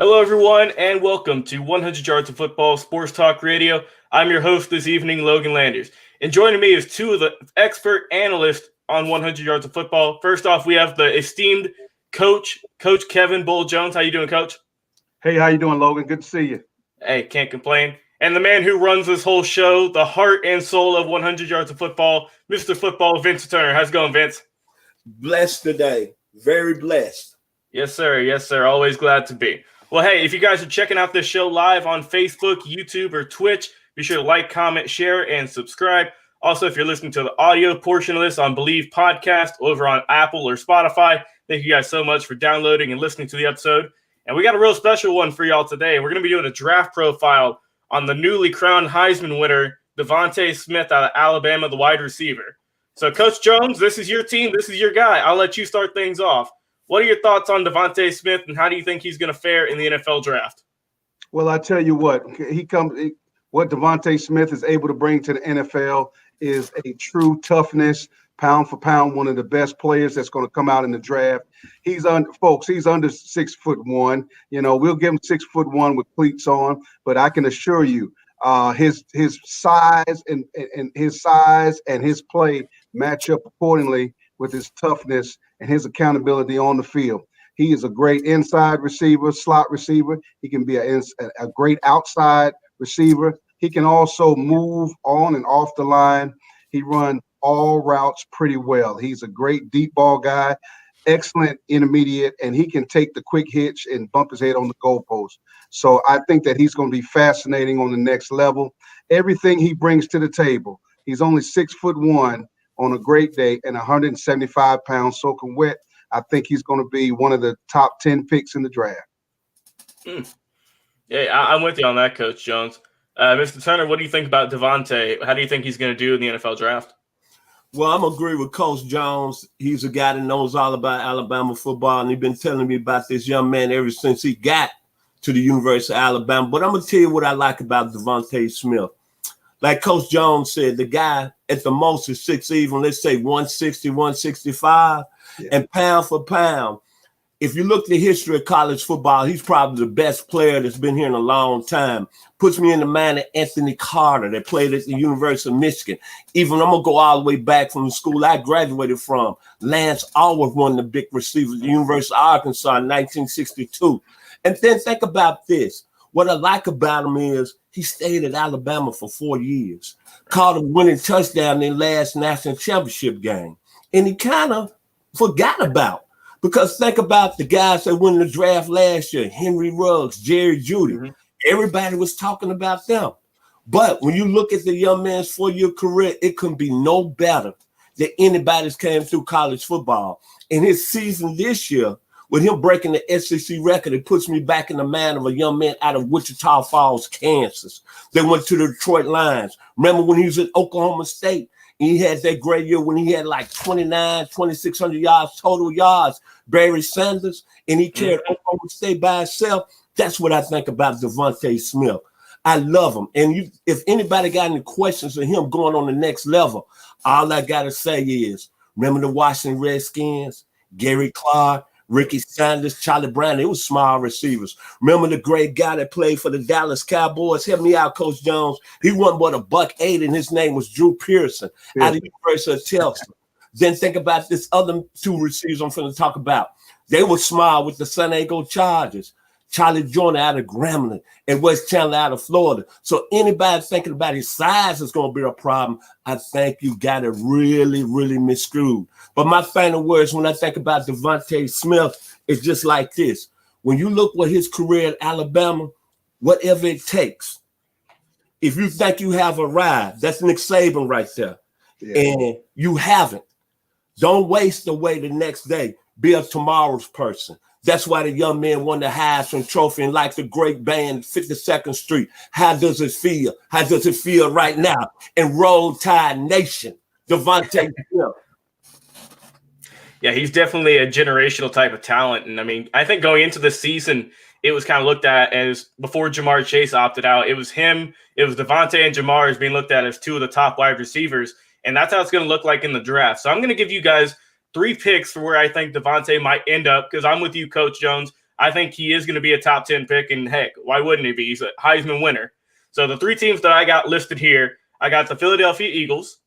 Hello, everyone, and welcome to 100 Yards of Football Sports Talk Radio. I'm your host this evening, Logan Landers. And joining me is two of the expert analysts on 100 Yards of Football. First off, we have the esteemed Coach Kevin Bull-Jones. How you doing, Coach? Hey, how you doing, Logan? Good to see you. Hey, can't complain. And the man who runs this whole show, the heart and soul of 100 Yards of Football, Mr. Football, Vincent Turner. How's it going, Vince? Blessed today. Very blessed. Yes, sir. Yes, sir. Always glad to be. Well, hey, if you guys are checking out this show live on Facebook, YouTube, or Twitch, be sure to like, comment, share, and subscribe. Also, if you're listening to the audio portion of this on Believe Podcast over on Apple or Spotify, thank you guys so much for downloading and listening to the episode. And we got a real special one for y'all today. We're going to be doing a draft profile on the newly crowned Heisman winner, DeVonta Smith out of Alabama, the wide receiver. So, Coach Jones, this is your team. This is your guy. I'll let you start things off. What are your thoughts on DeVonta Smith, and how do you think he's going to fare in the NFL draft? Well, I tell you what, what DeVonta Smith is able to bring to the NFL is a true toughness, pound for pound, one of the best players that's going to come out in the draft. He's under 6'1". You know, we'll give him 6'1" with cleats on, but I can assure you, his size and his play match up accordingly with his toughness and his accountability on the field. He is a great inside receiver, slot receiver. He can be a great outside receiver. He can also move on and off the line. He runs all routes pretty well. He's a great deep ball guy, excellent intermediate, and he can take the quick hitch and bump his head on the goalpost. So I think that he's going to be fascinating on the next level. Everything he brings to the table. He's only 6'1" on a great day and 175 pounds soaking wet. I think he's going to be one of the top 10 picks in the draft. Yeah, I'm with you on that, Coach Jones. Mr. Turner, what do you think about DeVonta? How do you think he's going to do in the NFL draft? Well, I'm agree with Coach Jones. He's a guy that knows all about Alabama football, and he's been telling me about this young man ever since he got to the University of Alabama. But I'm going to tell you what I like about DeVonta Smith. Like Coach Jones said, the guy at the most is 6 even, let's say 160, 165, and pound for pound. If you look at the history of college football, he's probably the best player that's been here in a long time. Puts me in the mind of Anthony Carter that played at the University of Michigan. Even I'm going to go all the way back from the school I graduated from. Lance Alworth, one of the big receivers at the University of Arkansas in 1962. And then think about this. What I like about him is he stayed at Alabama for 4 years, caught a winning touchdown in the last national championship game, and he kind of forgot about. Because think about the guys that won the draft last year, Henry Ruggs, Jerry Jeudy. Mm-hmm. Everybody was talking about them. But when you look at the young man's 4-year career, it couldn't be no better than anybody's came through college football. And his season this year, with him breaking the SEC record, it puts me back in the mind of a young man out of Wichita Falls, Kansas. They went to the Detroit Lions. Remember when he was at Oklahoma State? And he had that great year when he had like 2,600 yards, total yards, Barry Sanders, and he carried Oklahoma State by himself. That's what I think about DeVonta Smith. I love him. And if anybody got any questions of him going on the next level, all I got to say is, remember the Washington Redskins, Gary Clark, Ricky Sanders, Charlie Brown, they were small receivers. Remember the great guy that played for the Dallas Cowboys? Help me out, Coach Jones. He wasn't but $1.80, and his name was Drew Pearson out of the University of Texas. Then think about this other two receivers I'm going to talk about. They were small with the San Diego Chargers. Charlie Joyner out of Grambling and West Chandler out of Florida. So anybody thinking about his size is going to be a problem. I think you got it really, really miscrewed. But my final words when I think about DeVonta Smith is just like this. When you look at his career at Alabama, whatever it takes, if you think you have arrived, that's Nick Saban right there. Yeah. And you haven't. Don't waste away the next day. Be a tomorrow's person. That's why the young man won the Heisman Trophy and like the great band 52nd Street. How does it feel? How does it feel right now in Roll Tide Nation? DeVonta Smith. Yeah, he's definitely a generational type of talent. And I mean, I think going into the season, it was kind of looked at as before Jamar Chase opted out. It was him, it was DeVonta and Jamar as being looked at as two of the top wide receivers. And that's how it's going to look like in the draft. So I'm going to give you guys 3 picks for where I think DeVonta might end up, because I'm with you, Coach Jones. I think he is going to be a top 10 pick, and heck, why wouldn't he be? He's a Heisman winner. So the 3 teams that I got listed here, I got the Philadelphia Eagles.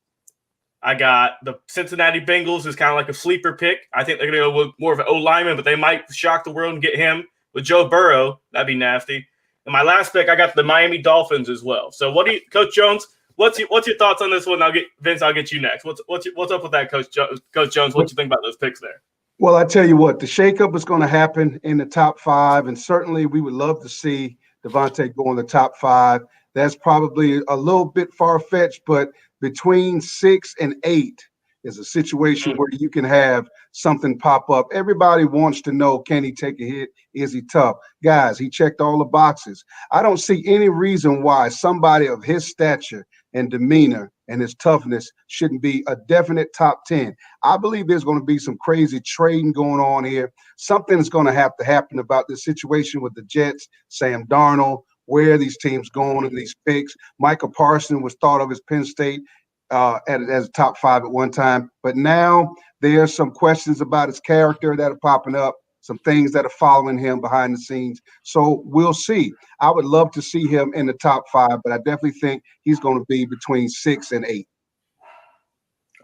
I got the Cincinnati Bengals, who's kind of like a sleeper pick. I think they're going to go with more of an O-lineman, but they might shock the world and get him with Joe Burrow. That'd be nasty. And my last pick, I got the Miami Dolphins as well. So what do you, Coach Jones, what's your thoughts on this one? I'll get you next. What's up with that, Coach Jones? What do you think about those picks there? Well, I tell you what, the shakeup is going to happen in the top 5, and certainly we would love to see DeVonta go in the top 5. That's probably a little bit far-fetched, but between 6 and 8 is a situation where you can have something pop up. Everybody wants to know, can he take a hit? Is he tough? Guys, he checked all the boxes. I don't see any reason why somebody of his stature and demeanor and his toughness shouldn't be a definite top 10. I believe there's going to be some crazy trading going on here. Something's going to happen about this situation with the Jets, Sam Darnold, where are these teams going in these picks. Michael Parsons was thought of as Penn State as top 5 at one time, but now there's some questions about his character that are popping up, some things that are following him behind the scenes. So we'll see. I would love to see him in the top 5, but I definitely think he's going to be between 6 and 8.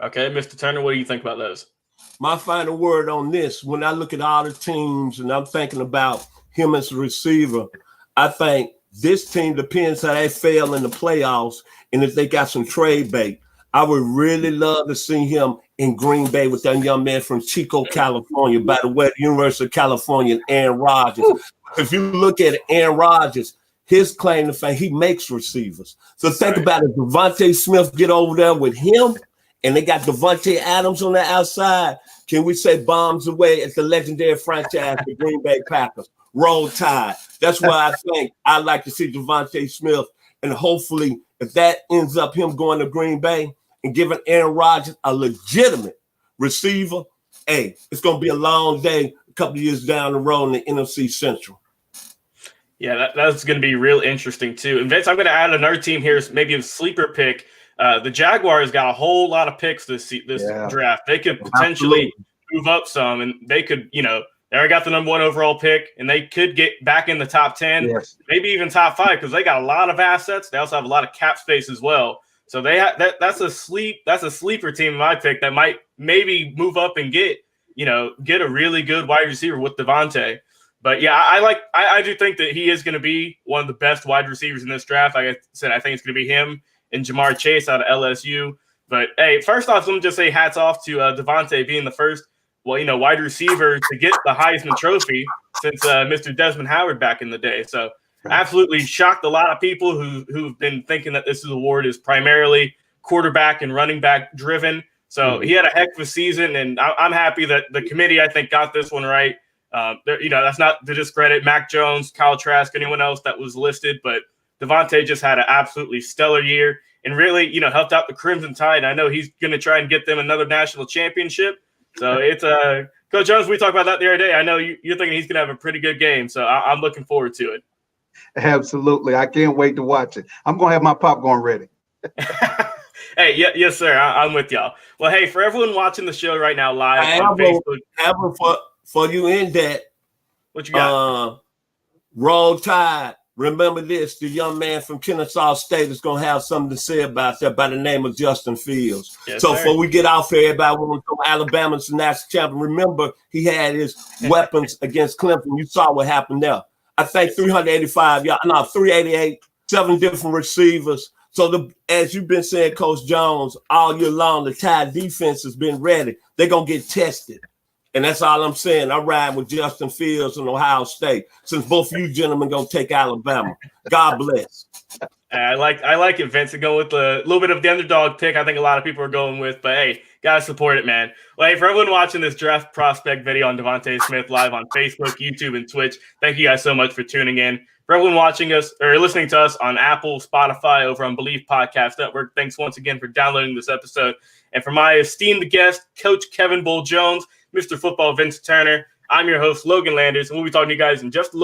Okay, Mr. Turner, what do you think about those? My final word on this, when I look at all the teams and I'm thinking about him as a receiver, I think this team depends how they fail in the playoffs and if they got some trade bait. I would really love to see him in Green Bay with that young man from Chico, California, by the way, the University of California, Aaron Rodgers. If you look at Aaron Rodgers, his claim to fame, he makes receivers. So think about it. DeVonta Smith get over there with him, and they got Devontae Adams on the outside. Can we say bombs away at the legendary franchise, the Green Bay Packers? Roll Tide. That's why I think I'd like to see DeVonta Smith, and hopefully if that ends up him going to Green Bay and giving Aaron Rodgers a legitimate receiver, hey, it's going to be a long day a couple of years down the road in the NFC Central. Yeah, that's going to be real interesting too. And Vince, I'm going to add another team here, maybe a sleeper pick. The Jaguars got a whole lot of picks this draft. They could potentially move up some, and they could, they already got the number 1 overall pick, and they could get back in the top 10, maybe even top 5, because they got a lot of assets. They also have a lot of cap space as well. So they have that's a sleeper team in my pick that might maybe move up and get a really good wide receiver with DeVonta. But yeah, I do think that he is going to be one of the best wide receivers in this draft. Like I said, I think it's going to be him and Jamar Chase out of LSU. But hey, first off, let me just say hats off to DeVonta being the first wide receiver to get the Heisman Trophy since Mr. Desmond Howard back in the day. So absolutely shocked a lot of people who've been thinking that this award is primarily quarterback and running back driven. So he had a heck of a season, and I'm happy that the committee, I think, got this one right. That's not to discredit Mac Jones, Kyle Trask, anyone else that was listed, but DeVonta just had an absolutely stellar year and really, helped out the Crimson Tide. I know he's going to try and get them another national championship. So it's Coach Jones, we talked about that the other day. I know you're thinking he's going to have a pretty good game, so I'm looking forward to it. Absolutely. I can't wait to watch it. I'm going to have my popcorn ready. Hey, yes, sir. I'm with y'all. Well, hey, for everyone watching the show right now live on Facebook. For you in that, what you got? Roll Tide. Remember this, the young man from Kennesaw State is going to have something to say about that by the name of Justin Fields. Yes, so before we get off here, everybody, when we go Alabama's national champion, remember he had his weapons against Clemson. You saw what happened there. I think 388, 7 different receivers. So as you've been saying, Coach Jones, all year long, the Tide defense has been ready. They're going to get tested. And that's all I'm saying. I ride with Justin Fields and Ohio State, since both of you gentlemen going to take Alabama. God bless. I like it, Vince, to go with a little bit of the underdog pick. I think a lot of people are going with, but hey, got to support it, man. Well, hey, for everyone watching this draft prospect video on DeVonta Smith live on Facebook, YouTube, and Twitch, thank you guys so much for tuning in. For everyone watching us or listening to us on Apple, Spotify, over on Believe Podcast Network, thanks once again for downloading this episode. And for my esteemed guest, Coach Kevin Bull Jones, Mr. Football Vincent Turner, I'm your host, Logan Landers, and we'll be talking to you guys in just a little